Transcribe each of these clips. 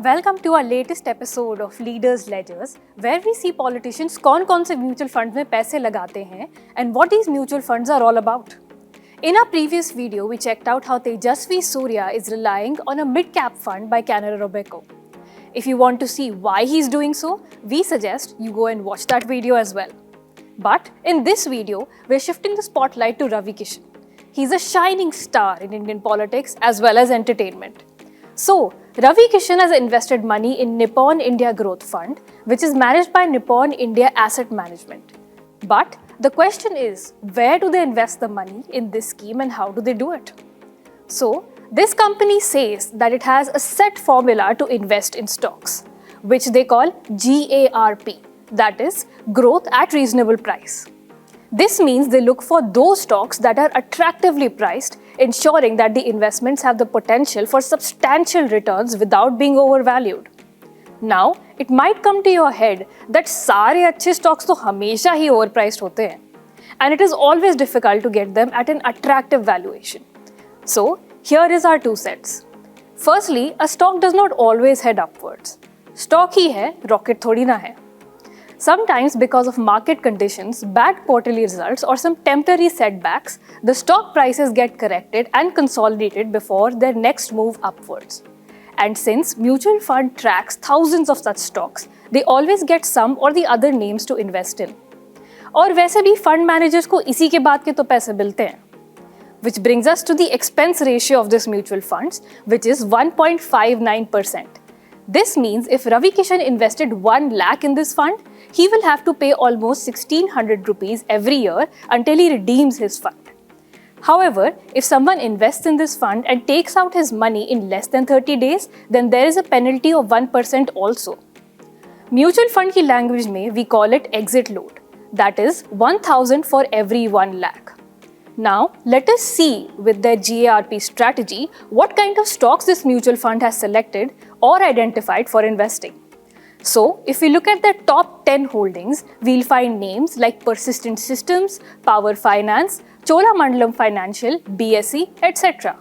Welcome to our latest episode of Leaders Ledgers, where we see politicians कौन से mutual funds में पैसे लगाते हैं and what these mutual funds are all about. In our previous video, we checked out how Tejasvi Surya is relying on a mid-cap fund by Canara Robeco. If you want to see why he's doing so, we suggest you go and watch that video as well. But in this video, we're shifting the spotlight to Ravi Kishan. He's a shining star in Indian politics as well as entertainment. So, Ravi Kishan has invested money in Nippon India Growth Fund, which is managed by Nippon India Asset Management. But the question is, where do they invest the money in this scheme and how do they do it? So, this company says that it has a set formula to invest in stocks, which they call GARP, that is, growth at reasonable price. This means they look for those stocks that are attractively priced, ensuring that the investments have the potential for substantial returns without being overvalued. Now, it might come to your head that सारे अच्छे stocks तो हमेशा ही overpriced होते हैं, and it is always difficult to get them at an attractive valuation. So, here is our two cents. Firstly, a stock does not always head upwards. Stock ही है, rocket थोड़ी ना है. Sometimes, because of market conditions, bad quarterly results, or some temporary setbacks, the stock prices get corrected and consolidated before their next move upwards. And since mutual fund tracks thousands of such stocks, they always get some or the other names to invest in. और वैसे भी fund managers को इसी के बाद के तो पैसे मिलते हैं. Which brings us to the expense ratio of this mutual funds, which is 1.59%. This means if Ravi Kishan invested 1 lakh in this fund, he will have to pay almost 1600 rupees every year until he redeems his fund. However, if someone invests in this fund and takes out his money in less than 30 days, then there is a penalty of 1% also. Mutual fund ki language mein we call it exit load, that is 1000 for every 1 lakh. Now, let us see with their GARP strategy what kind of stocks this mutual fund has selected or identified for investing. So, if we look at the top 10 holdings, we'll find names like Persistent Systems, Power Finance, Cholamandalam Financial, BSE, etc.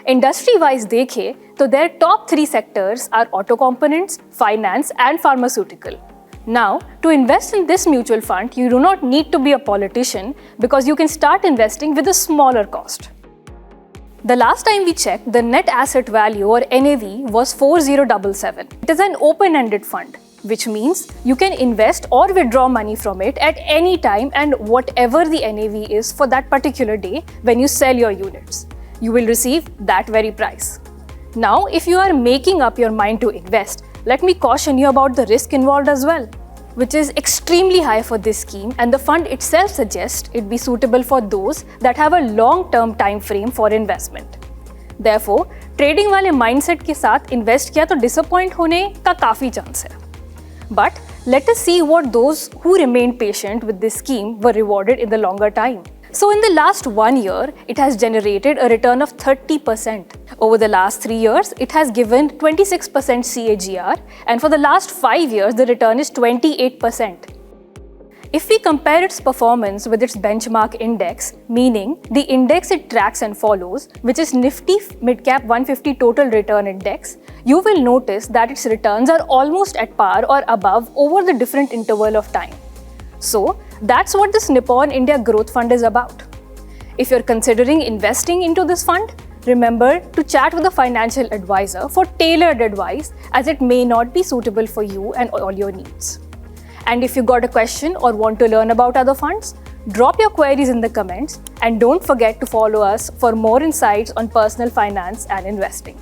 Industry-wise dekhe, तो their top 3 sectors are auto components, finance and pharmaceutical. Now, to invest in this mutual fund, you do not need to be a politician because you can start investing with a smaller cost. The last time we checked, the net asset value or NAV was 4077. It is an open-ended fund, which means you can invest or withdraw money from it at any time and whatever the NAV is for that particular day when you sell your units. You will receive that very price. Now, if you are making up your mind to invest, let me caution you about the risk involved as well, which is extremely high for this scheme, and the fund itself suggests it be suitable for those that have a long-term time frame for investment. Therefore, trading वाले mindset के साथ invest किया तो disappoint होने का काफी chance है. But let us see what those who remained patient with this scheme were rewarded in the longer time. So in the last 1 year, it has generated a return of 30%. Over the last 3 years, it has given 26% CAGR, and for the last 5 years, the return is 28%. If we compare its performance with its benchmark index, meaning the index it tracks and follows, which is Nifty Midcap 150 Total Return Index, you will notice that its returns are almost at par or above over the different interval of time. So, that's what this Nippon India Growth Fund is about. If you're considering investing into this fund, remember to chat with a financial advisor for tailored advice, as it may not be suitable for you and all your needs. And if you got a question or want to learn about other funds, drop your queries in the comments and don't forget to follow us for more insights on personal finance and investing.